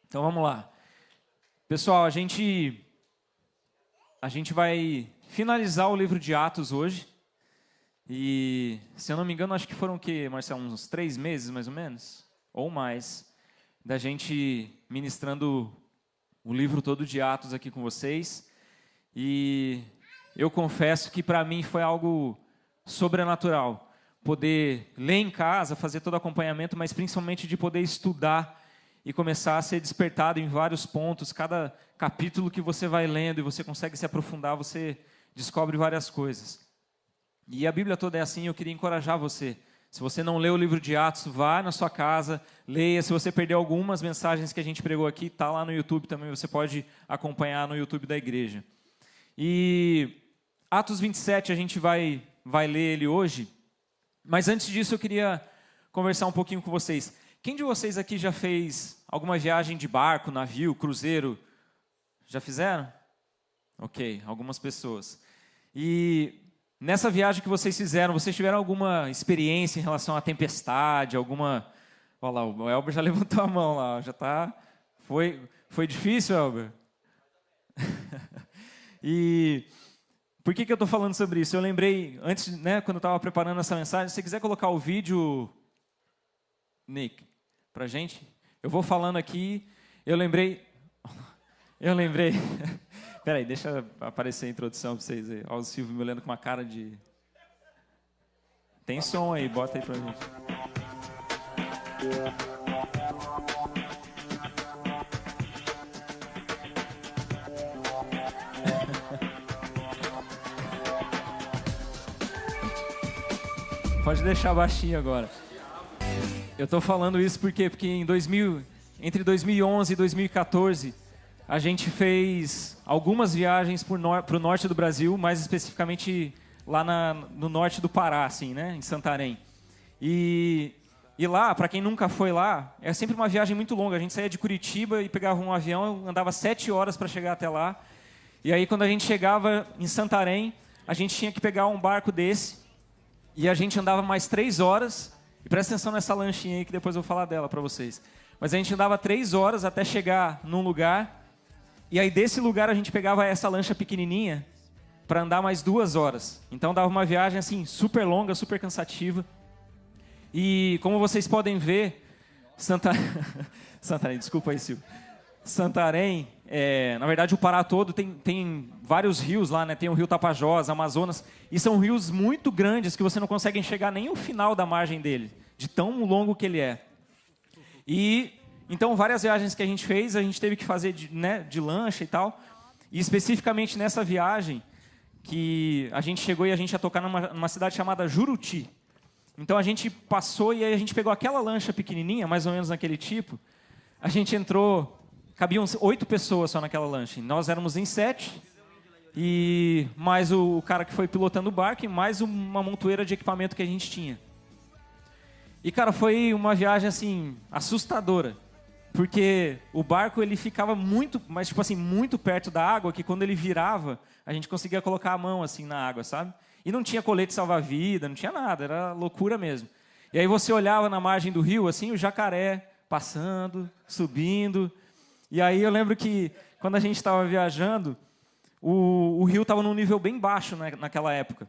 Então vamos lá. Pessoal, a gente vai finalizar o livro de Atos hoje. E, se eu não me engano, acho que foram o quê, Marcelo? Uns 3 meses, mais ou menos? Ou mais, da gente ministrando o livro todo de Atos aqui com vocês. E eu confesso que para mim foi algo sobrenatural. Poder ler em casa, fazer todo o acompanhamento, mas principalmente de poder estudar e começar a ser despertado em vários pontos. Cada capítulo que você vai lendo e você consegue se aprofundar, você descobre várias coisas. E a Bíblia toda é assim, eu queria encorajar você. Se você não leu o livro de Atos, vá na sua casa, leia. Se você perdeu algumas mensagens que a gente pregou aqui, está lá no YouTube também, você pode acompanhar no YouTube da igreja. E Atos 27, a gente vai ler ele hoje. Mas antes disso, eu queria conversar um pouquinho com vocês. Quem de vocês aqui já fez alguma viagem de barco, navio, cruzeiro? Já fizeram? Ok, algumas pessoas. E nessa viagem que vocês fizeram, vocês tiveram alguma experiência em relação à tempestade, alguma... Olha lá, o Elber já levantou a mão lá, já está... Foi difícil, Elber? E por que eu estou falando sobre isso? Eu lembrei, antes, né, quando eu estava preparando essa mensagem, se você quiser colocar o vídeo, Nick, para a gente, eu vou falando aqui, eu lembrei, peraí, deixa aparecer a introdução para vocês aí, olha o Silvio me olhando com uma cara de... Tem som aí, bota aí para a gente. Pode deixar baixinho agora. Eu estou falando isso porque entre 2011 e 2014, a gente fez algumas viagens para o norte do Brasil, mais especificamente lá no norte do Pará, assim, né, em Santarém. E lá, para quem nunca foi lá, é sempre uma viagem muito longa. A gente saía de Curitiba e pegava um avião, andava 7 horas para chegar até lá. E aí, quando a gente chegava em Santarém, a gente tinha que pegar um barco desse. E a gente andava mais 3 horas, e presta atenção nessa lanchinha aí que depois eu vou falar dela para vocês. Mas a gente andava 3 horas até chegar num lugar, e aí desse lugar a gente pegava essa lancha pequenininha para andar mais 2 horas. Então dava uma viagem assim super longa, super cansativa. E como vocês podem ver, Santarém, desculpa aí, Silvio. Santarém, na verdade o Pará todo tem vários rios lá, né? Tem o rio Tapajós, Amazonas, e são rios muito grandes que você não consegue enxergar nem o final da margem dele, de tão longo que ele é. E então várias viagens que a gente fez, a gente teve que fazer de lancha e tal, e especificamente nessa viagem que a gente chegou e a gente ia tocar numa cidade chamada Juruti. Então a gente passou e aí a gente pegou aquela lancha pequenininha, mais ou menos naquele tipo, a gente entrou... Cabiam 8 pessoas só naquela lancha. Nós éramos em 7, e mais o cara que foi pilotando o barco, e mais uma montoeira de equipamento que a gente tinha. E, cara, foi uma viagem, assim, assustadora. Porque o barco, ele ficava muito, mas tipo assim, muito perto da água, que quando ele virava, a gente conseguia colocar a mão, assim, na água, sabe? E não tinha colete salva-vida, não tinha nada, era loucura mesmo. E aí você olhava na margem do rio, assim, o jacaré passando, subindo... E aí eu lembro que, quando a gente estava viajando, o rio estava num nível bem baixo, né, naquela época.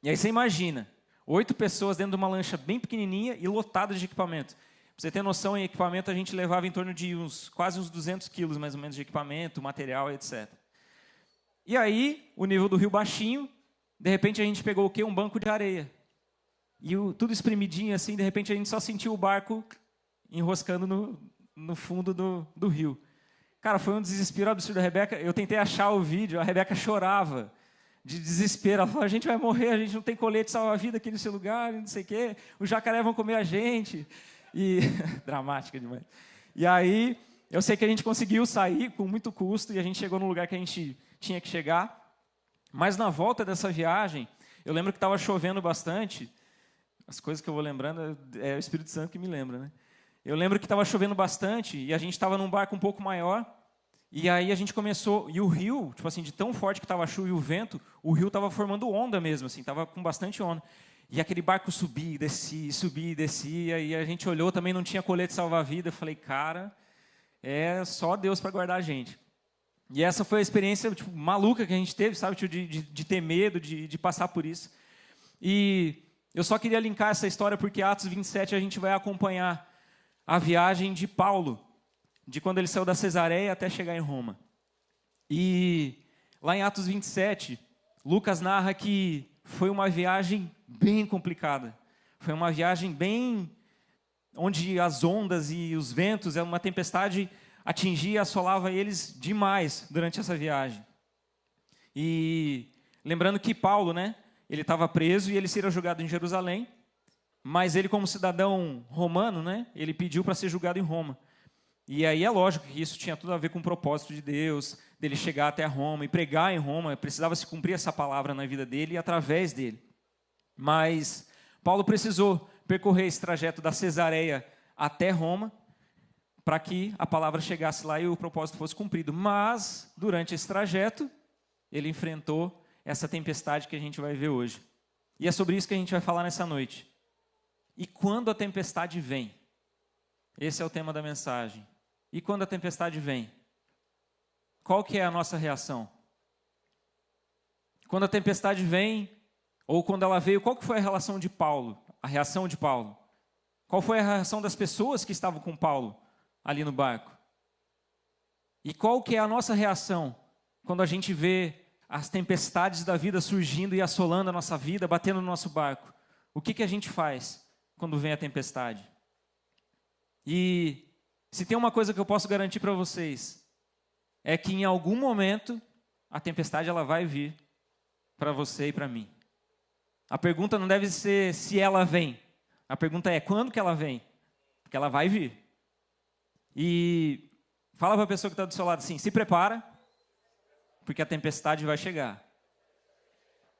E aí você imagina, 8 pessoas dentro de uma lancha bem pequenininha e lotada de equipamento. Para você ter noção, em equipamento a gente levava em torno de quase uns 200 quilos, mais ou menos, de equipamento, material, etc. E aí, o nível do rio baixinho, de repente a gente pegou o quê? Um banco de areia. E tudo espremidinho assim, de repente a gente só sentiu o barco enroscando no fundo do rio. Cara, foi um desespero absurdo. A Rebeca, eu tentei achar o vídeo, a Rebeca chorava de desespero. Ela falou, a gente vai morrer, a gente não tem colete salva-vida aqui nesse lugar, não sei o quê. Os jacaré vão comer a gente. E dramática demais. E aí, eu sei que a gente conseguiu sair com muito custo e a gente chegou no lugar que a gente tinha que chegar. Mas na volta dessa viagem, eu lembro que estava chovendo bastante. As coisas que eu vou lembrando é o Espírito Santo que me lembra, né? Eu lembro que estava chovendo bastante e a gente estava num barco um pouco maior. E aí a gente começou... E o rio, tipo assim, de tão forte que estava a chuva e o vento, o rio estava formando onda mesmo, assim, estava com bastante onda. E aquele barco subia e descia, e a gente olhou, também não tinha colete salva-vida. Eu falei, cara, é só Deus para guardar a gente. E essa foi a experiência tipo, maluca que a gente teve, sabe? Tipo, de ter medo, de passar por isso. E eu só queria linkar essa história porque Atos 27 a gente vai acompanhar a viagem de Paulo, de quando ele saiu da Cesareia até chegar em Roma. E lá em Atos 27, Lucas narra que foi uma viagem bem complicada. Foi uma viagem bem onde as ondas e os ventos, uma tempestade atingia e assolava eles demais durante essa viagem. E lembrando que Paulo, né, ele estava preso e ele seria julgado em Jerusalém, mas ele como cidadão romano, né, ele pediu para ser julgado em Roma. E aí é lógico que isso tinha tudo a ver com o propósito de Deus, dele chegar até Roma e pregar em Roma, precisava se cumprir essa palavra na vida dele e através dele. Mas Paulo precisou percorrer esse trajeto da Cesareia até Roma, para que a palavra chegasse lá e o propósito fosse cumprido. Mas, durante esse trajeto, ele enfrentou essa tempestade que a gente vai ver hoje. E é sobre isso que a gente vai falar nessa noite. E quando a tempestade vem? Esse é o tema da mensagem. E quando a tempestade vem? Qual que é a nossa reação? Quando a tempestade vem, ou quando ela veio, qual que foi a relação de Paulo? A reação de Paulo? Qual foi a reação das pessoas que estavam com Paulo ali no barco? E qual que é a nossa reação quando a gente vê as tempestades da vida surgindo e assolando a nossa vida, batendo no nosso barco? O que a gente faz quando vem a tempestade? E se tem uma coisa que eu posso garantir para vocês, é que em algum momento a tempestade ela vai vir para você e para mim. A pergunta não deve ser se ela vem. A pergunta é quando que ela vem? Porque ela vai vir. E fala para a pessoa que está do seu lado assim, se prepara, porque a tempestade vai chegar.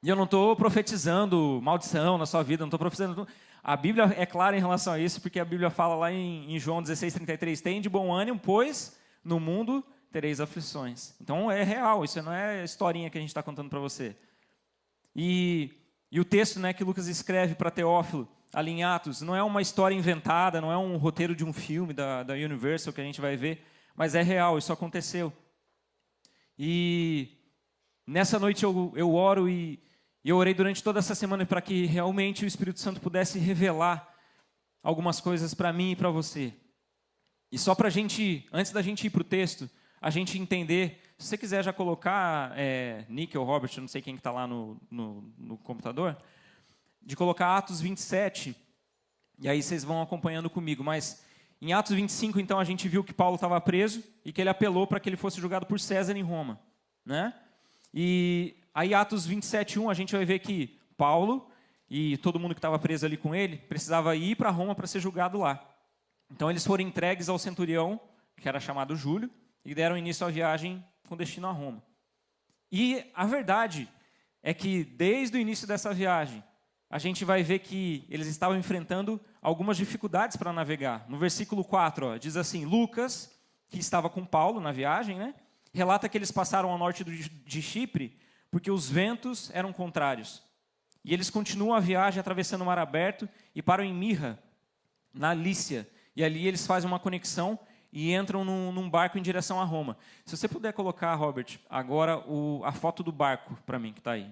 E eu não estou profetizando maldição na sua vida, não estou profetizando... A Bíblia é clara em relação a isso, porque a Bíblia fala lá em João 16:33, tem de bom ânimo, pois no mundo tereis aflições. Então é real, isso não é historinha que a gente está contando para você. E o texto, né, que Lucas escreve para Teófilo, ali em Atos, não é uma história inventada, não é um roteiro de um filme da Universal que a gente vai ver, mas é real, isso aconteceu. E nessa noite eu oro e eu orei durante toda essa semana para que realmente o Espírito Santo pudesse revelar algumas coisas para mim e para você. E só para a gente, antes da gente ir para o texto, a gente entender, se você quiser já colocar, Nick ou Robert, eu não sei quem está lá no computador, de colocar Atos 27, e aí vocês vão acompanhando comigo, mas em Atos 25, então, a gente viu que Paulo estava preso e que ele apelou para que ele fosse julgado por César em Roma, né? E aí, Atos 27:1, a gente vai ver que Paulo e todo mundo que estava preso ali com ele precisava ir para Roma para ser julgado lá. Então, eles foram entregues ao centurião, que era chamado Júlio, e deram início à viagem com destino a Roma. E a verdade é que, desde o início dessa viagem, a gente vai ver que eles estavam enfrentando algumas dificuldades para navegar. No versículo 4, diz assim, Lucas, que estava com Paulo na viagem, né, relata que eles passaram ao norte de Chipre, porque os ventos eram contrários. E eles continuam a viagem atravessando o mar aberto e param em Mirra, na Lícia. E ali eles fazem uma conexão e entram num barco em direção a Roma. Se você puder colocar, Robert, agora a foto do barco para mim, que está aí.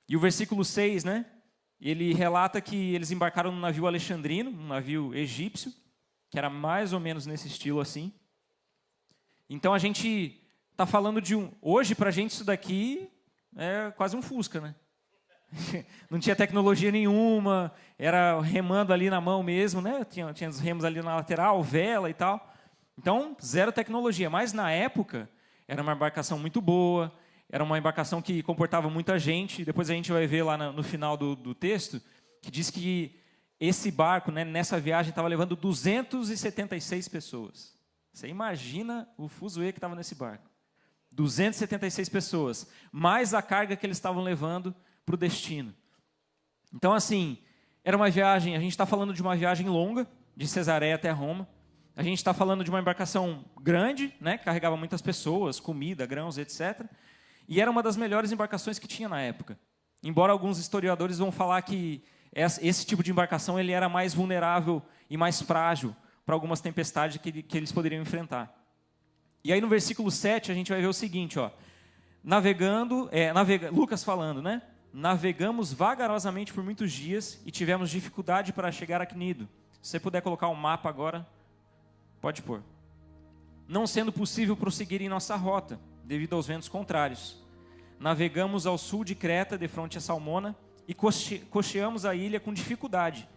E o versículo 6, né, ele relata que eles embarcaram num navio alexandrino, um navio egípcio, que era mais ou menos nesse estilo assim. Então a gente está falando de hoje para a gente isso daqui é quase um Fusca, né? Não tinha tecnologia nenhuma, era remando ali na mão mesmo, né? Tinha os remos ali na lateral, vela e tal. Então, zero tecnologia. Mas na época, era uma embarcação muito boa, era uma embarcação que comportava muita gente. Depois a gente vai ver lá no final do texto, que diz que esse barco, né, nessa viagem, estava levando 276 pessoas. Você imagina o fuzuê que estava nesse barco. 276 pessoas, mais a carga que eles estavam levando para o destino. Então, assim, era uma viagem, a gente está falando de uma viagem longa, de Cesareia até Roma. A gente está falando de uma embarcação grande, né, que carregava muitas pessoas, comida, grãos, etc. E era uma das melhores embarcações que tinha na época. Embora alguns historiadores vão falar que esse tipo de embarcação ele era mais vulnerável e mais frágil, para algumas tempestades que eles poderiam enfrentar. E aí no versículo 7 a gente vai ver o seguinte, ó, Lucas falando, né? Navegamos vagarosamente por muitos dias e tivemos dificuldade para chegar a Cnido. Se você puder colocar o mapa agora, pode pôr. Não sendo possível prosseguir em nossa rota, devido aos ventos contrários. Navegamos ao sul de Creta, de frente a Salmona, e costeamos a ilha com dificuldade.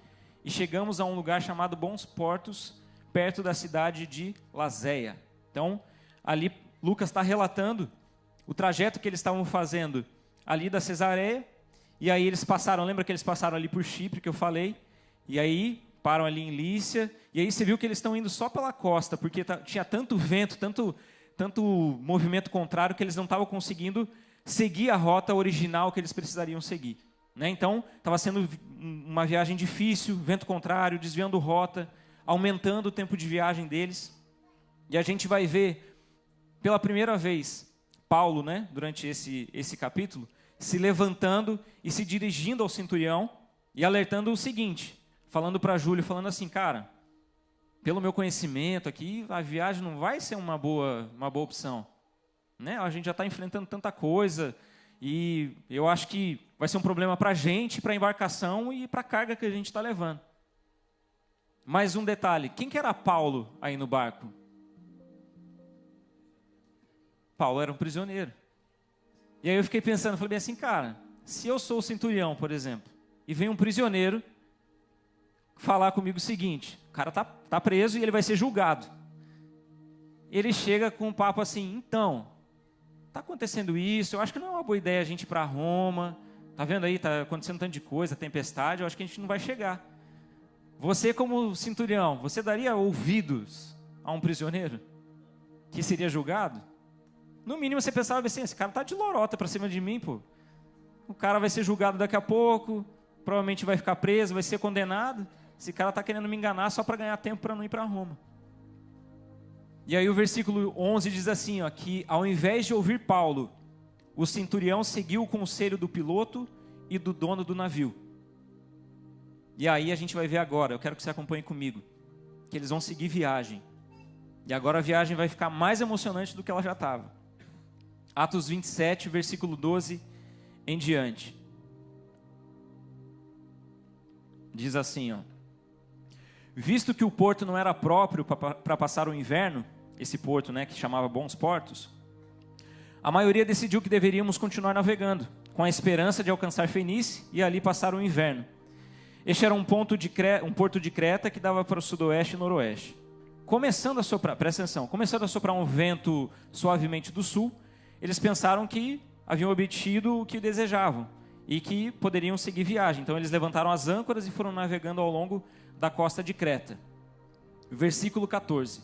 E chegamos a um lugar chamado Bons Portos, perto da cidade de Lazéia. Então, ali Lucas está relatando o trajeto que eles estavam fazendo ali da Cesareia, e aí eles passaram, lembra que eles passaram ali por Chipre, que eu falei, e aí param ali em Lícia, e aí você viu que eles estão indo só pela costa, porque tinha tanto vento, tanto movimento contrário, que eles não estavam conseguindo seguir a rota original que eles precisariam seguir. Né? Então, estava sendo uma viagem difícil, vento contrário, desviando rota, aumentando o tempo de viagem deles, e a gente vai ver, pela primeira vez, Paulo, né, durante esse capítulo, se levantando e se dirigindo ao centurião e alertando o seguinte, falando para Júlio, falando assim, cara, pelo meu conhecimento aqui, a viagem não vai ser uma boa opção. Né? A gente já está enfrentando tanta coisa e eu acho que vai ser um problema para a gente, para a embarcação e para a carga que a gente está levando. Mais um detalhe, quem que era Paulo aí no barco? Paulo era um prisioneiro. E aí eu fiquei pensando, falei bem assim, cara, se eu sou o centurião, por exemplo, e vem um prisioneiro falar comigo o seguinte, o cara tá preso e ele vai ser julgado. Ele chega com um papo assim, então, tá acontecendo isso, eu acho que não é uma boa ideia a gente ir para Roma, tá vendo aí, tá acontecendo tanto de coisa, tempestade, eu acho que a gente não vai chegar. Você como centurião, você daria ouvidos a um prisioneiro que seria julgado? No mínimo você pensava assim, esse cara tá de lorota para cima de mim, pô. O cara vai ser julgado daqui a pouco, provavelmente vai ficar preso, vai ser condenado. Esse cara tá querendo me enganar só para ganhar tempo para não ir para Roma. E aí o versículo 11 diz assim, ó, que ao invés de ouvir Paulo, o centurião seguiu o conselho do piloto e do dono do navio. E aí a gente vai ver agora, eu quero que você acompanhe comigo, que eles vão seguir viagem. E agora a viagem vai ficar mais emocionante do que ela já estava. Atos 27, versículo 12 em diante. Diz assim, ó. Visto que o porto não era próprio para passar o inverno, esse porto, né, que chamava Bons Portos, a maioria decidiu que deveríamos continuar navegando, com a esperança de alcançar Fenícia e ali passar o inverno. Este era um porto de Creta que dava para o sudoeste e noroeste. Começando a soprar, presta atenção, começando a soprar um vento suavemente do sul, eles pensaram que haviam obtido o que desejavam e que poderiam seguir viagem. Então eles levantaram as âncoras e foram navegando ao longo da costa de Creta. Versículo 14.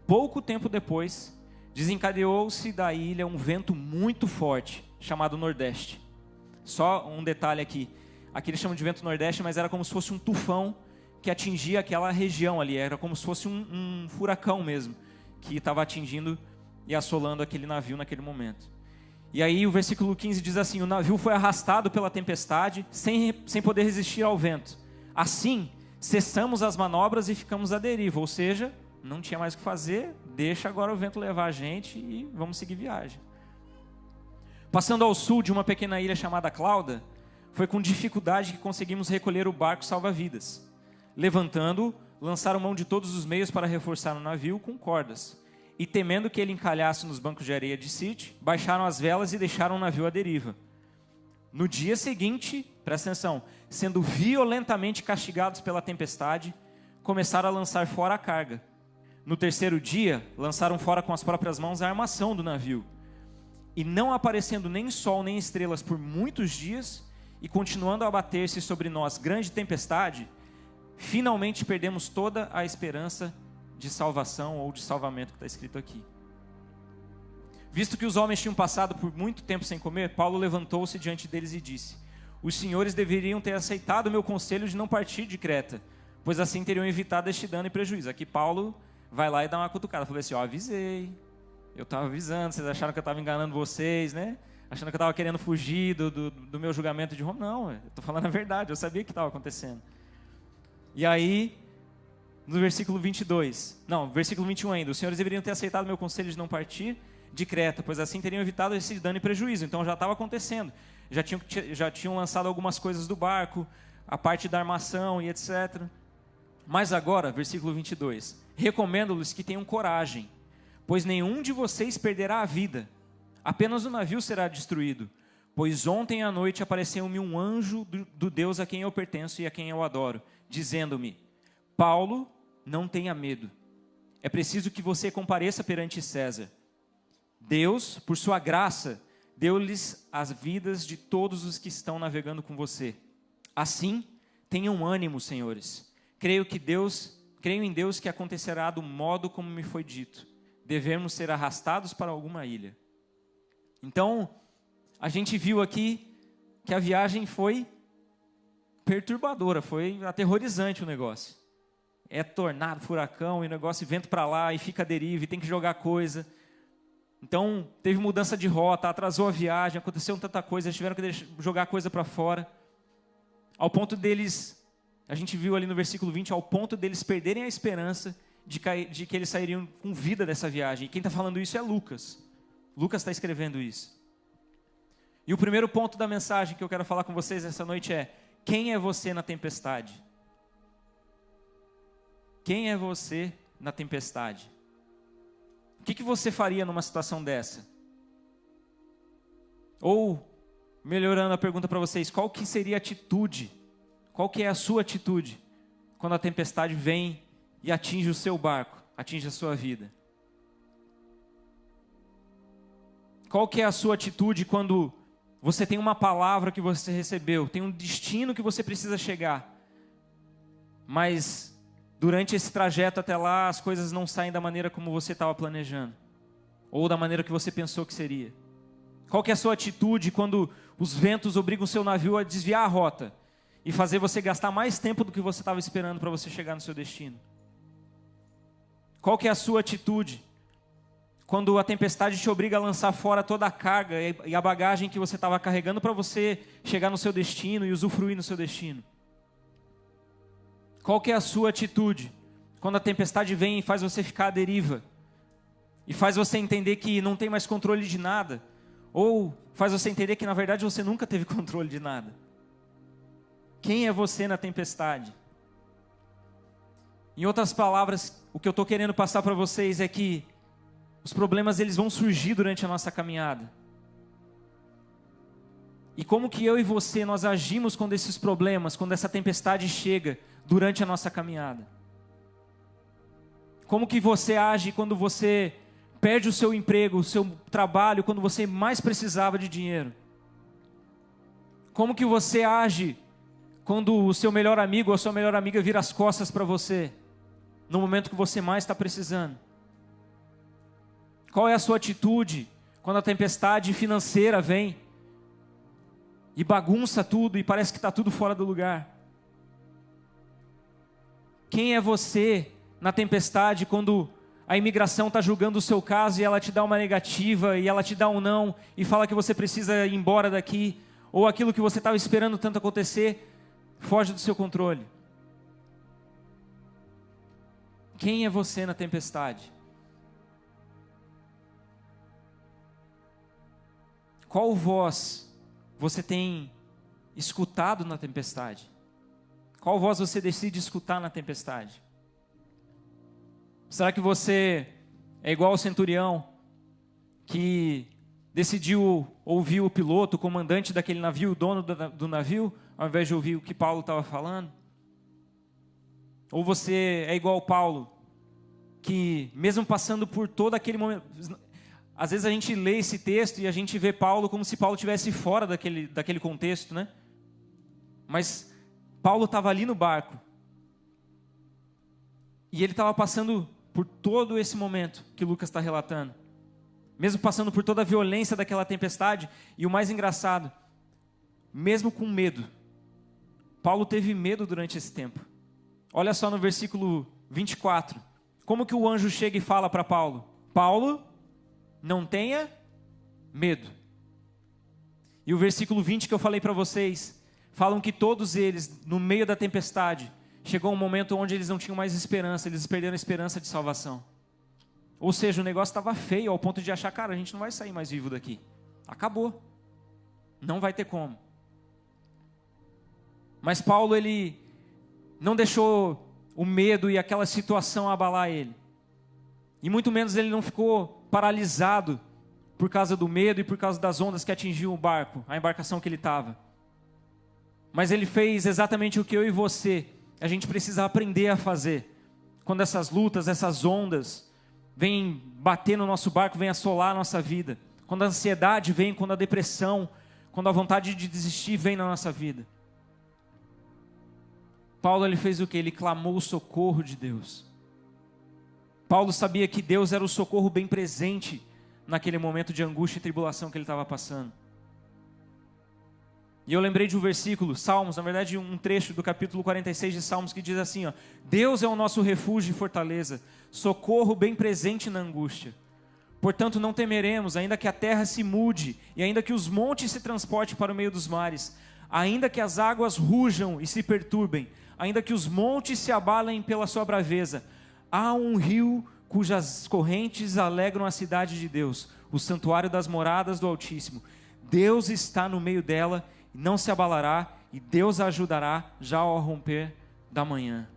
Pouco tempo depois, desencadeou-se da ilha um vento muito forte, chamado Nordeste. Só um detalhe aqui. Aqui eles chamam de vento Nordeste, mas era como se fosse um tufão que atingia aquela região ali. Era como se fosse um furacão mesmo, que estava atingindo e assolando aquele navio naquele momento. E aí o versículo 15 diz assim, o navio foi arrastado pela tempestade, sem poder resistir ao vento. Assim, cessamos as manobras e ficamos à deriva, ou seja, não tinha mais o que fazer, deixa agora o vento levar a gente e vamos seguir viagem. Passando ao sul de uma pequena ilha chamada Clauda, foi com dificuldade que conseguimos recolher o barco salva-vidas. Levantando-o, lançaram mão de todos os meios para reforçar o navio com cordas. E temendo que ele encalhasse nos bancos de areia de Site, baixaram as velas e deixaram o navio à deriva. No dia seguinte, presta atenção, sendo violentamente castigados pela tempestade, começaram a lançar fora a carga. No terceiro dia, lançaram fora com as próprias mãos a armação do navio. E não aparecendo nem sol nem estrelas por muitos dias, e continuando a abater-se sobre nós grande tempestade, finalmente perdemos toda a esperança de salvação ou de salvamento que está escrito aqui. Visto que os homens tinham passado por muito tempo sem comer, Paulo levantou-se diante deles e disse: os senhores deveriam ter aceitado o meu conselho de não partir de Creta, pois assim teriam evitado este dano e prejuízo. Aqui Paulo vai lá e dá uma cutucada. Falou assim, avisei, eu estava avisando, vocês acharam que eu estava enganando vocês, né? Achando que eu estava querendo fugir do meu julgamento de Roma. Não, eu estou falando a verdade, eu sabia que estava acontecendo. E aí, no versículo 22. Não, versículo 21 ainda. Os senhores deveriam ter aceitado meu conselho de não partir de Creta, pois assim teriam evitado esse dano e prejuízo. Então já estava acontecendo. Já tinham lançado algumas coisas do barco, a parte da armação e etc. Mas agora, versículo 22. Recomendo-lhes que tenham coragem, pois nenhum de vocês perderá a vida. Apenas o navio será destruído. Pois ontem à noite apareceu-me um anjo do Deus a quem eu pertenço e a quem eu adoro, dizendo-me: Paulo, não tenha medo. É preciso que você compareça perante César. Deus, por sua graça, deu-lhes as vidas de todos os que estão navegando com você. Assim, tenham ânimo, senhores. Creio em Deus que acontecerá do modo como me foi dito. Devemos ser arrastados para alguma ilha. Então, a gente viu aqui que a viagem foi perturbadora, foi aterrorizante o negócio. É tornado, furacão, e o negócio vento para lá, e fica à deriva, e tem que jogar coisa. Então, teve mudança de rota, atrasou a viagem, aconteceu tanta coisa, eles tiveram que jogar coisa para fora. Ao ponto deles, a gente viu ali no versículo 20, ao ponto deles perderem a esperança de que eles sairiam com vida dessa viagem. E quem está falando isso é Lucas. Lucas está escrevendo isso. E o primeiro ponto da mensagem que eu quero falar com vocês essa noite é: quem é você na tempestade? Quem é você na tempestade? O que você faria numa situação dessa? Ou, melhorando a pergunta para vocês, qual que seria a atitude? Qual que é a sua atitude quando a tempestade vem e atinge o seu barco, atinge a sua vida? Qual que é a sua atitude quando você tem uma palavra que você recebeu, tem um destino que você precisa chegar, mas durante esse trajeto até lá as coisas não saem da maneira como você estava planejando, ou da maneira que você pensou que seria? Qual que é a sua atitude quando os ventos obrigam o seu navio a desviar a rota e fazer você gastar mais tempo do que você estava esperando para você chegar no seu destino? Qual que é a sua atitude quando a tempestade te obriga a lançar fora toda a carga e a bagagem que você estava carregando para você chegar no seu destino e usufruir no seu destino? Qual que é a sua atitude quando a tempestade vem e faz você ficar à deriva? E faz você entender que não tem mais controle de nada? Ou faz você entender que na verdade você nunca teve controle de nada? Quem é você na tempestade? Em outras palavras, o que eu estou querendo passar para vocês é que os problemas eles vão surgir durante a nossa caminhada. E como que eu e você nós agimos quando esses problemas, quando essa tempestade chega durante a nossa caminhada? Como que você age quando você perde o seu emprego, o seu trabalho, quando você mais precisava de dinheiro? Como que você age quando o seu melhor amigo ou a sua melhor amiga vira as costas para você, no momento que você mais está precisando? Qual é a sua atitude quando a tempestade financeira vem e bagunça tudo e parece que está tudo fora do lugar? Quem é você na tempestade quando a imigração está julgando o seu caso e ela te dá uma negativa e ela te dá um não e fala que você precisa ir embora daqui, ou aquilo que você estava esperando tanto acontecer foge do seu controle? Quem é você na tempestade? Qual voz você tem escutado na tempestade? Qual voz você decide escutar na tempestade? Será que você é igual ao centurião que decidiu ouvir o piloto, o comandante daquele navio, o dono do navio, ao invés de ouvir o que Paulo estava falando? Ou você é igual ao Paulo, que mesmo passando por todo aquele momento... Às vezes a gente lê esse texto e a gente vê Paulo como se Paulo estivesse fora daquele contexto, né? Mas Paulo estava ali no barco. E ele estava passando por todo esse momento que Lucas está relatando. Mesmo passando por toda a violência daquela tempestade. E o mais engraçado, mesmo com medo, Paulo teve medo durante esse tempo. Olha só no versículo 24. Como que o anjo chega e fala para Paulo? Paulo, não tenha medo. E o versículo 20 que eu falei para vocês, falam que todos eles, no meio da tempestade, chegou um momento onde eles não tinham mais esperança, eles perderam a esperança de salvação. Ou seja, o negócio estava feio ao ponto de achar, cara, a gente não vai sair mais vivo daqui. Acabou. Não vai ter como. Mas Paulo, ele não deixou o medo e aquela situação abalar ele. E muito menos ele não ficou paralisado por causa do medo e por causa das ondas que atingiam o barco, a embarcação que ele estava. Mas ele fez exatamente o que eu e você, a gente precisa aprender a fazer. Quando essas lutas, essas ondas vêm bater no nosso barco, vêm assolar a nossa vida. Quando a ansiedade vem, quando a depressão, quando a vontade de desistir vem na nossa vida. Paulo, ele fez o quê? Ele clamou o socorro de Deus. Paulo sabia que Deus era o socorro bem presente naquele momento de angústia e tribulação que ele estava passando. E eu lembrei de um versículo, Salmos, na verdade um trecho do capítulo 46 de Salmos, que diz assim, ó: Deus é o nosso refúgio e fortaleza, socorro bem presente na angústia. Portanto não temeremos, ainda que a terra se mude, e ainda que os montes se transportem para o meio dos mares, ainda que as águas rujam e se perturbem, ainda que os montes se abalem pela sua braveza, há um rio cujas correntes alegram a cidade de Deus, o santuário das moradas do Altíssimo. Deus está no meio dela, e não se abalará, e Deus a ajudará já ao romper da manhã.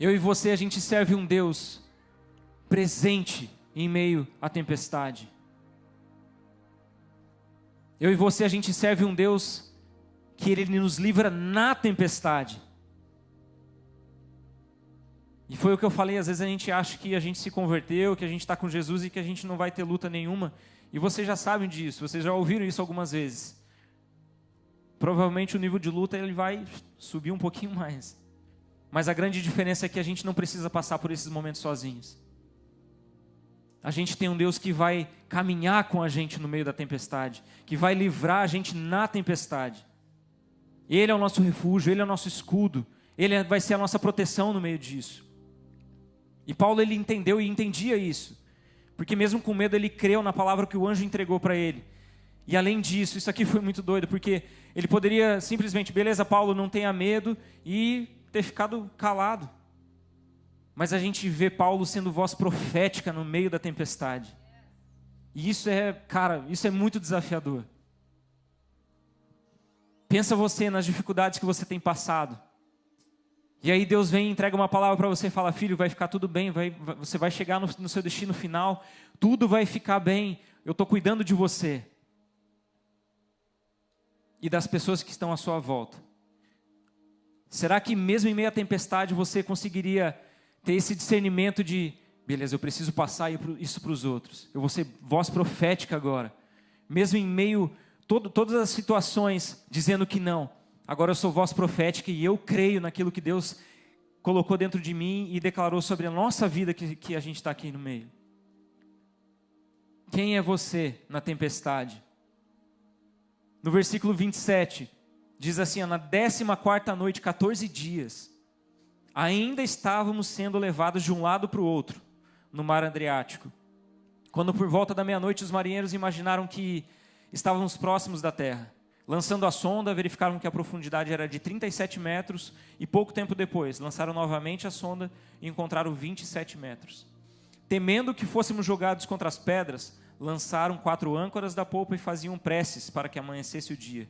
Eu e você, a gente serve um Deus presente em meio à tempestade. Eu e você, a gente serve um Deus que Ele nos livra na tempestade. E foi o que eu falei, às vezes a gente acha que a gente se converteu, que a gente está com Jesus e que a gente não vai ter luta nenhuma. E vocês já sabem disso, vocês já ouviram isso algumas vezes. Provavelmente o nível de luta ele vai subir um pouquinho mais. Mas a grande diferença é que a gente não precisa passar por esses momentos sozinhos. A gente tem um Deus que vai caminhar com a gente no meio da tempestade, que vai livrar a gente na tempestade. Ele é o nosso refúgio, Ele é o nosso escudo, Ele vai ser a nossa proteção no meio disso. E Paulo, ele entendeu e entendia isso, porque mesmo com medo ele creu na palavra que o anjo entregou para ele. E além disso, isso aqui foi muito doido, porque ele poderia simplesmente, beleza Paulo, não tenha medo, e ter ficado calado. Mas a gente vê Paulo sendo voz profética no meio da tempestade. E isso isso é muito desafiador. Pensa você nas dificuldades que você tem passado. E aí Deus vem e entrega uma palavra para você e fala: filho, vai ficar tudo bem, você vai chegar no seu destino final, tudo vai ficar bem, eu estou cuidando de você. E das pessoas que estão à sua volta. Será que mesmo em meio à tempestade você conseguiria ter esse discernimento de, beleza, eu preciso passar isso para os outros, eu vou ser voz profética agora, mesmo em meio todas as situações dizendo que não, agora eu sou voz profética e eu creio naquilo que Deus colocou dentro de mim e declarou sobre a nossa vida que a gente está aqui no meio. Quem é você na tempestade? No versículo 27, diz assim, na 14ª noite, 14 dias, ainda estávamos sendo levados de um lado para o outro, no mar Adriático. Quando por volta da meia-noite os marinheiros imaginaram que estávamos próximos da terra. Lançando a sonda, verificaram que a profundidade era de 37 metros e pouco tempo depois, lançaram novamente a sonda e encontraram 27 metros. Temendo que fôssemos jogados contra as pedras, lançaram 4 âncoras da polpa e faziam preces para que amanhecesse o dia.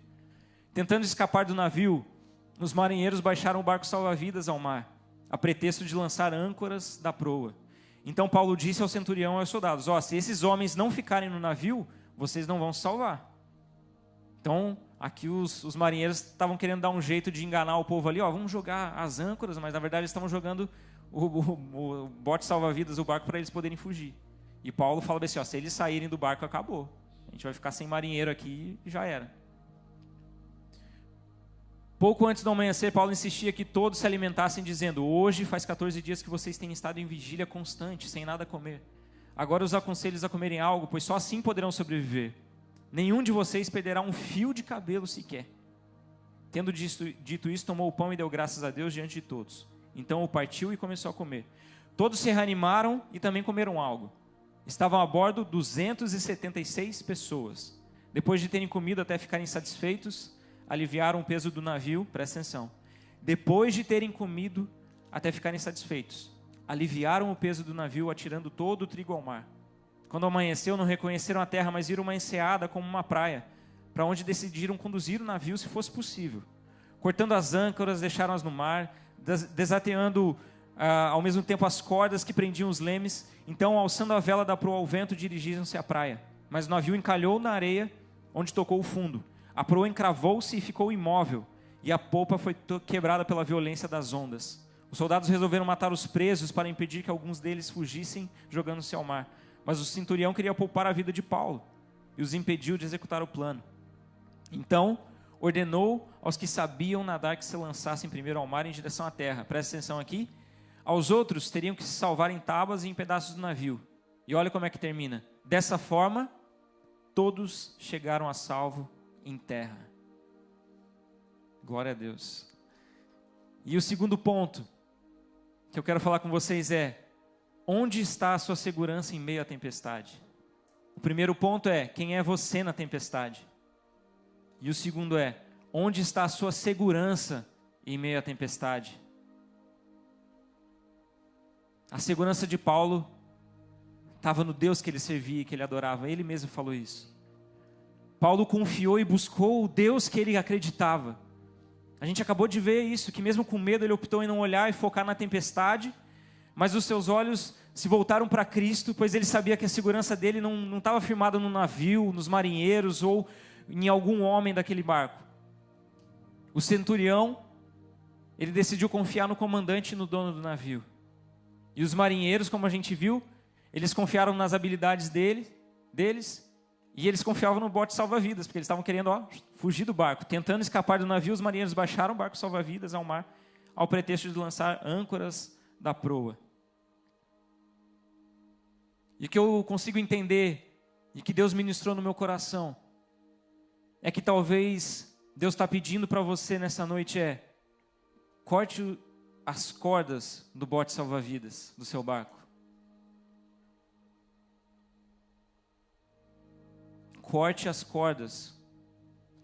Tentando escapar do navio, os marinheiros baixaram o barco salva-vidas ao mar, a pretexto de lançar âncoras da proa. Então Paulo disse ao centurião e aos soldados: se esses homens não ficarem no navio, vocês não vão se salvar. Então, aqui os marinheiros estavam querendo dar um jeito de enganar o povo ali, vamos jogar as âncoras, mas na verdade eles estavam jogando o bote salva-vidas, o barco, para eles poderem fugir. E Paulo fala assim, se eles saírem do barco, acabou. A gente vai ficar sem marinheiro aqui e já era. Pouco antes do amanhecer, Paulo insistia que todos se alimentassem, dizendo: hoje faz 14 dias que vocês têm estado em vigília constante, sem nada comer. Agora os aconselho a comerem algo, pois só assim poderão sobreviver. Nenhum de vocês perderá um fio de cabelo sequer. Tendo dito isso, tomou o pão e deu graças a Deus diante de todos. Então o partiu e começou a comer. Todos se reanimaram e também comeram algo. Estavam a bordo 276 pessoas. Depois de terem comido até ficarem satisfeitos, aliviaram o peso do navio, presta atenção, depois de terem comido até ficarem satisfeitos. Aliviaram o peso do navio, atirando todo o trigo ao mar. Quando amanheceu, não reconheceram a terra, mas viram uma enseada como uma praia, para onde decidiram conduzir o navio se fosse possível. Cortando as âncoras, deixaram-as no mar, desateando ao mesmo tempo as cordas que prendiam os lemes. Então, alçando a vela da proa ao vento, dirigiram-se à praia. Mas o navio encalhou na areia, onde tocou o fundo. A proa encravou-se e ficou imóvel, e a popa foi quebrada pela violência das ondas. Os soldados resolveram matar os presos para impedir que alguns deles fugissem, jogando-se ao mar. Mas o centurião queria poupar a vida de Paulo e os impediu de executar o plano. Então, ordenou aos que sabiam nadar que se lançassem primeiro ao mar em direção à terra. Presta atenção aqui. Aos outros teriam que se salvar em tábuas e em pedaços do navio. E olha como é que termina. Dessa forma, todos chegaram a salvo em terra. Glória a Deus. E o segundo ponto que eu quero falar com vocês é: onde está a sua segurança em meio à tempestade? O primeiro ponto é: quem é você na tempestade? E o segundo é: onde está a sua segurança em meio à tempestade? A segurança de Paulo estava no Deus que ele servia e que ele adorava. Ele mesmo falou isso. Paulo confiou e buscou o Deus que ele acreditava. A gente acabou de ver isso, que mesmo com medo ele optou em não olhar e focar na tempestade, mas os seus olhos se voltaram para Cristo, pois ele sabia que a segurança dele não estava firmada no navio, nos marinheiros ou em algum homem daquele barco. O centurião, ele decidiu confiar no comandante e no dono do navio. E os marinheiros, como a gente viu, eles confiaram nas habilidades deles, e eles confiavam no bote salva-vidas, porque eles estavam querendo fugir do barco. Tentando escapar do navio, os marinheiros baixaram o barco salva-vidas ao mar, ao pretexto de lançar âncoras da proa. E o que eu consigo entender, e que Deus ministrou no meu coração, é que talvez Deus está pedindo para você nessa noite corte as cordas do bote salva-vidas do seu barco. Corte as cordas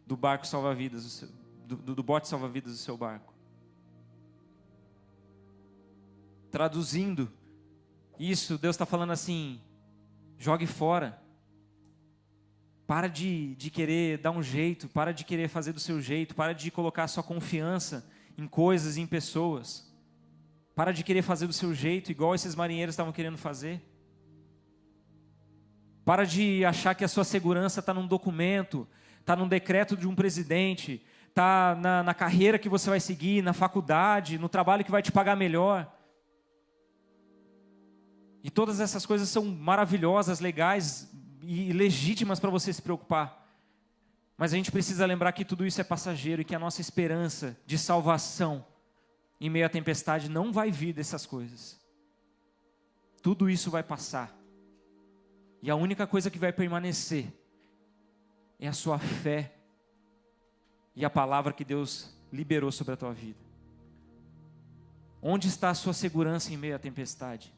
do barco salva-vidas, do bote salva-vidas do seu barco. Traduzindo isso, Deus está falando assim: jogue fora. Para de querer dar um jeito, para de querer fazer do seu jeito, para de colocar sua confiança em coisas e em pessoas. Para de querer fazer do seu jeito, igual esses marinheiros estavam querendo fazer. Para de achar que a sua segurança está num documento, está num decreto de um presidente, está na carreira que você vai seguir, na faculdade, no trabalho que vai te pagar melhor. E todas essas coisas são maravilhosas, legais e legítimas para você se preocupar. Mas a gente precisa lembrar que tudo isso é passageiro e que a nossa esperança de salvação em meio à tempestade não vai vir dessas coisas. Tudo isso vai passar. E a única coisa que vai permanecer é a sua fé e a palavra que Deus liberou sobre a tua vida. Onde está a sua segurança em meio à tempestade?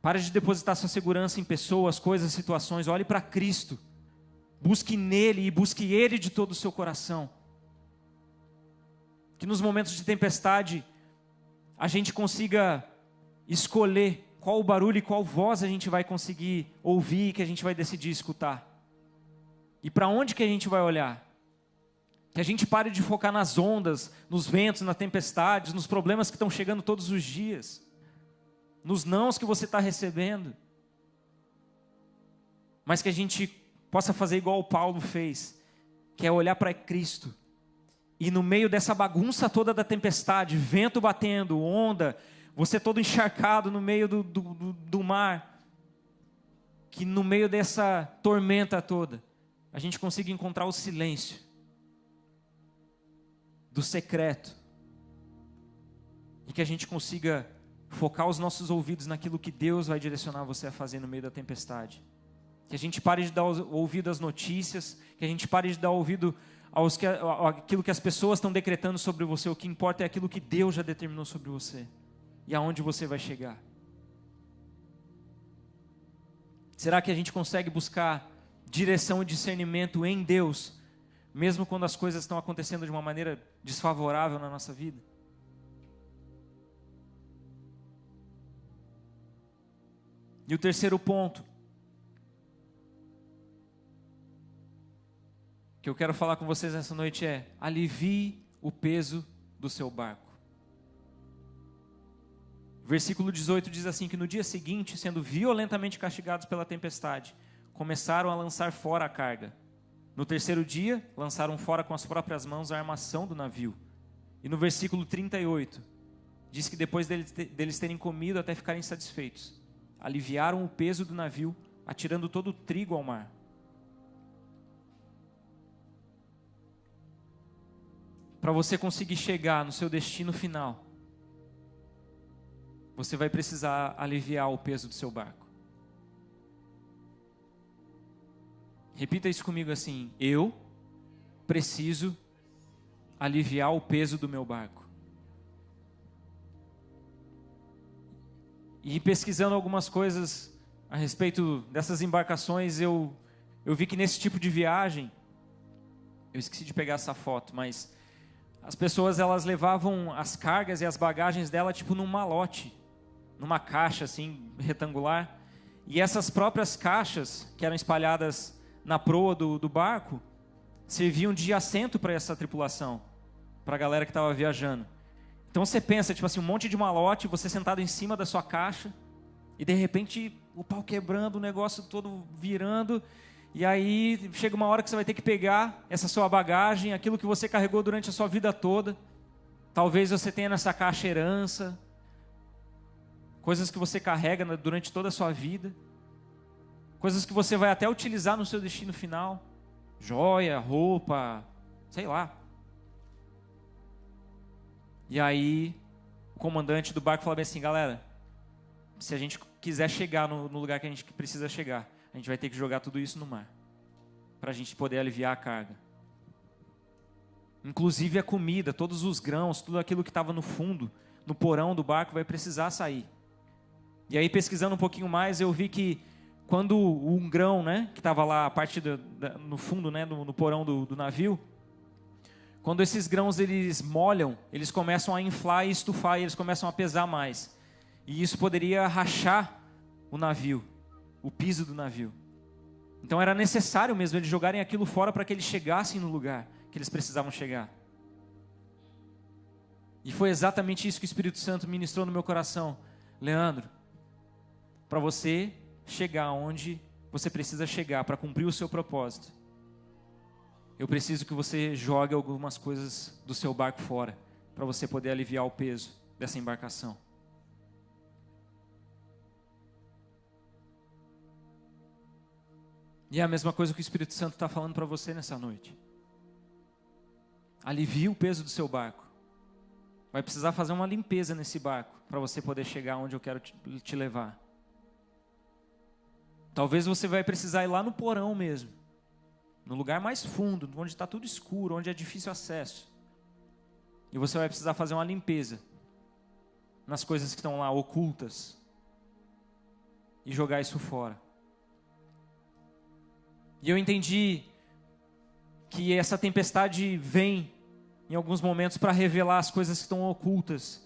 Pare de depositar sua segurança em pessoas, coisas, situações. Olhe para Cristo. Busque nele e busque Ele de todo o seu coração. Que nos momentos de tempestade a gente consiga escolher qual o barulho e qual voz a gente vai conseguir ouvir e que a gente vai decidir escutar. E para onde que a gente vai olhar? Que a gente pare de focar nas ondas, nos ventos, nas tempestades, nos problemas que estão chegando todos os dias, nos nãos que você está recebendo. Mas que a gente possa fazer igual o Paulo fez, que é olhar para Cristo. E no meio dessa bagunça toda da tempestade, vento batendo, onda, você todo encharcado no meio do mar, que no meio dessa tormenta toda, a gente consiga encontrar o silêncio do secreto, e que a gente consiga focar os nossos ouvidos naquilo que Deus vai direcionar você a fazer no meio da tempestade. Que a gente pare de dar ouvido às notícias, que a gente pare de dar ouvido àquilo que as pessoas estão decretando sobre você. O que importa é aquilo que Deus já determinou sobre você e aonde você vai chegar. Será que a gente consegue buscar direção e discernimento em Deus mesmo quando as coisas estão acontecendo de uma maneira desfavorável na nossa vida? E o terceiro ponto que eu quero falar com vocês nessa noite é: alivie o peso do seu barco. Versículo 18 diz assim, que no dia seguinte, sendo violentamente castigados pela tempestade, começaram a lançar fora a carga. No terceiro dia, lançaram fora com as próprias mãos a armação do navio. E no versículo 38, diz que depois deles terem comido até ficarem satisfeitos, aliviaram o peso do navio, atirando todo o trigo ao mar. Para você conseguir chegar no seu destino final, você vai precisar aliviar o peso do seu barco. Repita isso comigo assim: eu preciso aliviar o peso do meu barco. E pesquisando algumas coisas a respeito dessas embarcações, eu vi que nesse tipo de viagem, eu esqueci de pegar essa foto, mas as pessoas, elas levavam as cargas e as bagagens dela tipo num malote, numa caixa assim retangular, e essas próprias caixas que eram espalhadas na proa do barco serviam de assento para essa tripulação, para a galera que estava viajando. Então você pensa, tipo assim, um monte de malote, você sentado em cima da sua caixa, e de repente o pau quebrando, o negócio todo virando, e aí chega uma hora que você vai ter que pegar essa sua bagagem, aquilo que você carregou durante a sua vida toda. Talvez você tenha nessa caixa herança, coisas que você carrega durante toda a sua vida, coisas que você vai até utilizar no seu destino final, joia, roupa, sei lá. E aí o comandante do barco fala bem assim: galera, se a gente quiser chegar no lugar que a gente precisa chegar, a gente vai ter que jogar tudo isso no mar, para a gente poder aliviar a carga. Inclusive a comida, todos os grãos, tudo aquilo que estava no fundo, no porão do barco, vai precisar sair. E aí, pesquisando um pouquinho mais, eu vi que quando um grão, né, que estava lá, a parte no fundo, né, no porão do navio, quando esses grãos eles molham, eles começam a inflar e estufar, e eles começam a pesar mais. E isso poderia rachar o navio, o piso do navio. Então era necessário mesmo eles jogarem aquilo fora para que eles chegassem no lugar que eles precisavam chegar. E foi exatamente isso que o Espírito Santo ministrou no meu coração. Leandro, para você chegar onde você precisa chegar para cumprir o seu propósito, eu preciso que você jogue algumas coisas do seu barco fora, para você poder aliviar o peso dessa embarcação. E é a mesma coisa que o Espírito Santo está falando para você nessa noite. Alivie o peso do seu barco. Vai precisar fazer uma limpeza nesse barco para você poder chegar onde eu quero te levar. Talvez você vai precisar ir lá no porão mesmo, no lugar mais fundo, onde está tudo escuro, onde é difícil acesso. E você vai precisar fazer uma limpeza nas coisas que estão lá ocultas e jogar isso fora. E eu entendi que essa tempestade vem em alguns momentos para revelar as coisas que estão ocultas,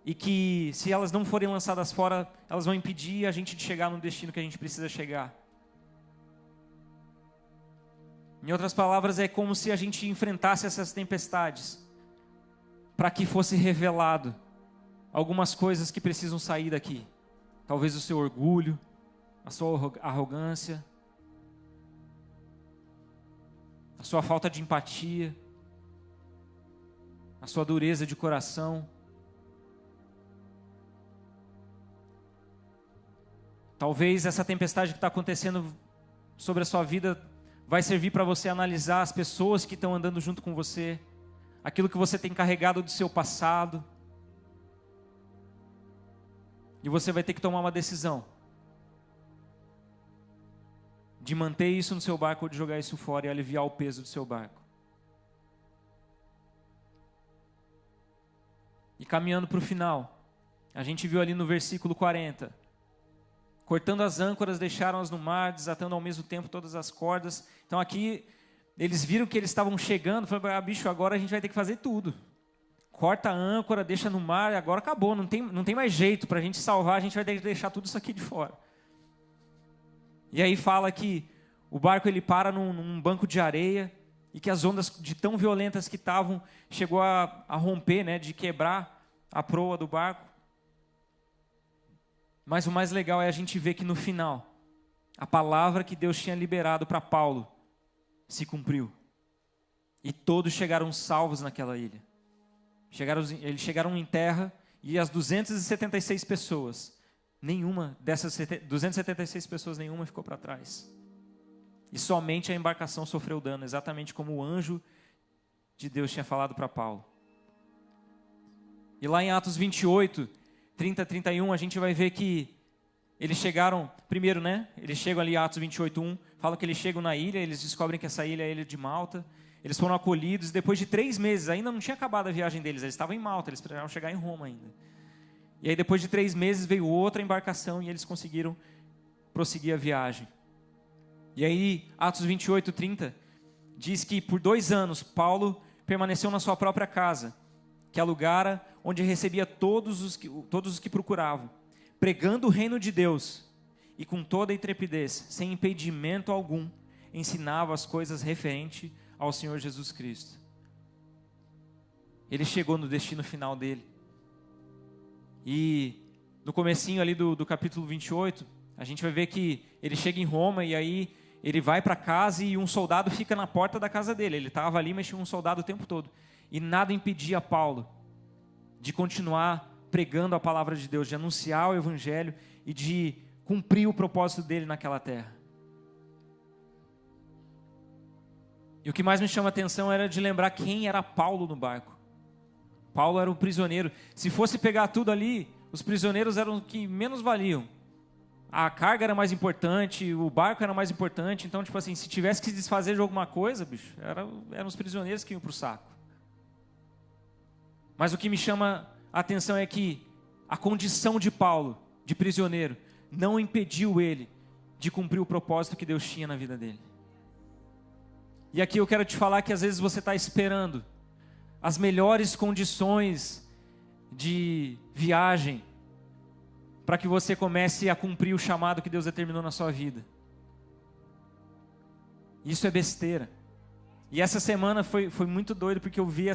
e que se elas não forem lançadas fora, elas vão impedir a gente de chegar no destino que a gente precisa chegar. Em outras palavras, é como se a gente enfrentasse essas tempestades para que fosse revelado algumas coisas que precisam sair daqui. Talvez o seu orgulho, a sua arrogância, a sua falta de empatia, a sua dureza de coração. Talvez essa tempestade que está acontecendo sobre a sua vida vai servir para você analisar as pessoas que estão andando junto com você, aquilo que você tem carregado do seu passado. E você vai ter que tomar uma decisão de manter isso no seu barco ou de jogar isso fora e aliviar o peso do seu barco. E caminhando para o final, a gente viu ali no versículo 40, cortando as âncoras, deixaram-as no mar, desatando ao mesmo tempo todas as cordas. Então aqui eles viram que eles estavam chegando, falaram, bicho, agora a gente vai ter que fazer tudo. Corta a âncora, deixa no mar, agora acabou, não tem mais jeito, para a gente salvar, a gente vai ter que deixar tudo isso aqui de fora. E aí fala que o barco ele para num banco de areia, e que as ondas de tão violentas que estavam, chegou a romper, né, de quebrar a proa do barco. Mas o mais legal é a gente ver que no final, a palavra que Deus tinha liberado para Paulo se cumpriu. E todos chegaram salvos naquela ilha. Eles chegaram em terra e as 276 pessoas, nenhuma dessas 276 pessoas, nenhuma ficou para trás. E somente a embarcação sofreu dano, exatamente como o anjo de Deus tinha falado para Paulo. E lá em Atos 28, 30, 31, a gente vai ver que eles chegaram, primeiro, né? Eles chegam ali, Atos 28, 1, fala que eles chegam na ilha, eles descobrem que essa ilha é a ilha de Malta. Eles foram acolhidos, depois de 3 meses, ainda não tinha acabado a viagem deles, eles estavam em Malta, eles precisavam chegar em Roma ainda. E aí depois de 3 meses veio outra embarcação e eles conseguiram prosseguir a viagem. E aí, Atos 28, 30, diz que por 2 anos, Paulo permaneceu na sua própria casa, que alugara, onde recebia todos os que procuravam, pregando o reino de Deus, e com toda a intrepidez, sem impedimento algum, ensinava as coisas referentes ao Senhor Jesus Cristo. Ele chegou no destino final dele. E no comecinho ali do capítulo 28, a gente vai ver que ele chega em Roma e aí ele vai para casa e um soldado fica na porta da casa dele. Ele estava ali, mas tinha um soldado o tempo todo. E nada impedia Paulo de continuar pregando a palavra de Deus, de anunciar o evangelho e de cumprir o propósito dele naquela terra. E o que mais me chama a atenção era de lembrar quem era Paulo no barco. Paulo era o prisioneiro. Se fosse pegar tudo ali, os prisioneiros eram os que menos valiam. A carga era mais importante, o barco era mais importante. Então, tipo assim, se tivesse que se desfazer de alguma coisa, bicho, eram os prisioneiros que iam para o saco. Mas o que me chama a atenção é que a condição de Paulo, de prisioneiro, não impediu ele de cumprir o propósito que Deus tinha na vida dele. E aqui eu quero te falar que às vezes você está esperando as melhores condições de viagem para que você comece a cumprir o chamado que Deus determinou na sua vida. Isso é besteira. E essa semana foi muito doido porque eu vi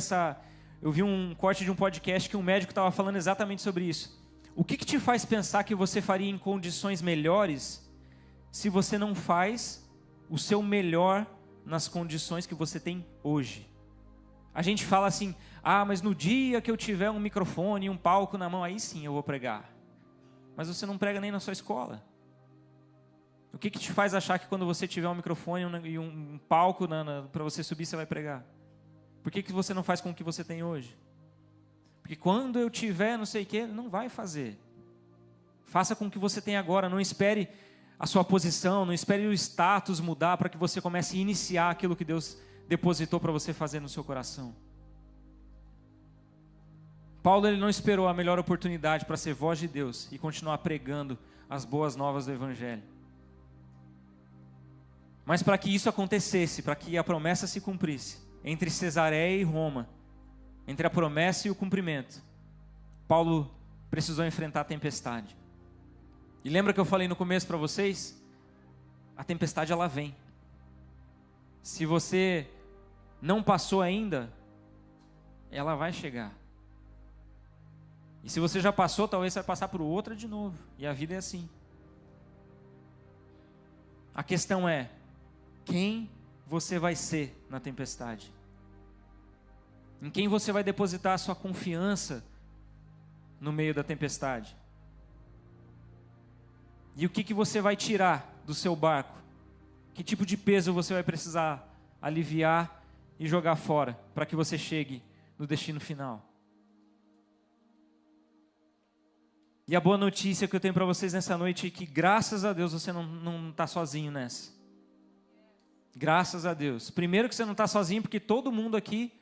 um corte de um podcast que um médico estava falando exatamente sobre isso. O que te faz pensar que você faria em condições melhores se você não faz o seu melhor nas condições que você tem hoje? A gente fala assim, mas no dia que eu tiver um microfone e um palco na mão, aí sim eu vou pregar. Mas você não prega nem na sua escola. O que te faz achar que quando você tiver um microfone e um palco para você subir, você vai pregar? Por que você não faz com o que você tem hoje? Porque quando eu tiver não sei o que, não vai fazer. Faça com o que você tem agora, não espere a sua posição, não espere o status mudar para que você comece a iniciar aquilo que Deus depositou para você fazer no seu coração. Paulo ele não esperou a melhor oportunidade para ser voz de Deus e continuar pregando as boas novas do Evangelho. Mas para que isso acontecesse, para que a promessa se cumprisse, entre Cesareia e Roma, entre a promessa e o cumprimento, Paulo precisou enfrentar a tempestade. E lembra que eu falei no começo para vocês? A tempestade ela vem. Se você não passou ainda, ela vai chegar. E se você já passou, talvez você vai passar por outra de novo. E a vida é assim. A questão é, quem você vai ser na tempestade? Em quem você vai depositar a sua confiança no meio da tempestade? E o que você vai tirar do seu barco? Que tipo de peso você vai precisar aliviar e jogar fora para que você chegue no destino final? E a boa notícia que eu tenho para vocês nessa noite é que graças a Deus você não está sozinho nessa. Graças a Deus. Primeiro que você não está sozinho porque todo mundo aqui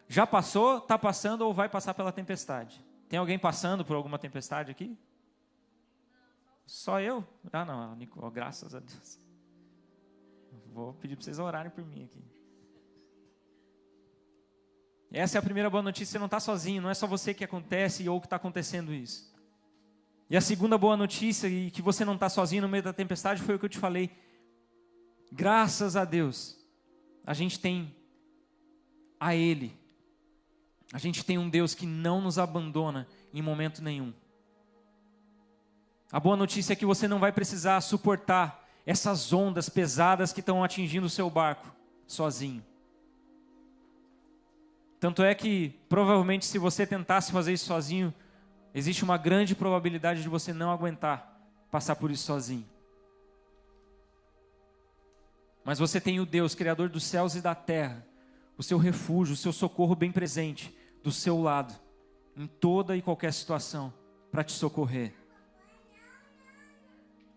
já passou, está passando ou vai passar pela tempestade. Tem alguém passando por alguma tempestade aqui? Só eu? Não, Nicole, graças a Deus. Vou pedir para vocês orarem por mim aqui. Essa é a primeira boa notícia, você não está sozinho, não é só você que acontece ou que está acontecendo isso. E a segunda boa notícia, e que você não está sozinho no meio da tempestade, foi o que eu te falei. Graças a Deus, a gente tem a Ele. A gente tem um Deus que não nos abandona em momento nenhum. A boa notícia é que você não vai precisar suportar essas ondas pesadas que estão atingindo o seu barco sozinho. Tanto é que, provavelmente, se você tentasse fazer isso sozinho, existe uma grande probabilidade de você não aguentar passar por isso sozinho. Mas você tem o Deus, Criador dos céus e da terra, o seu refúgio, o seu socorro bem presente, do seu lado, em toda e qualquer situação, para te socorrer.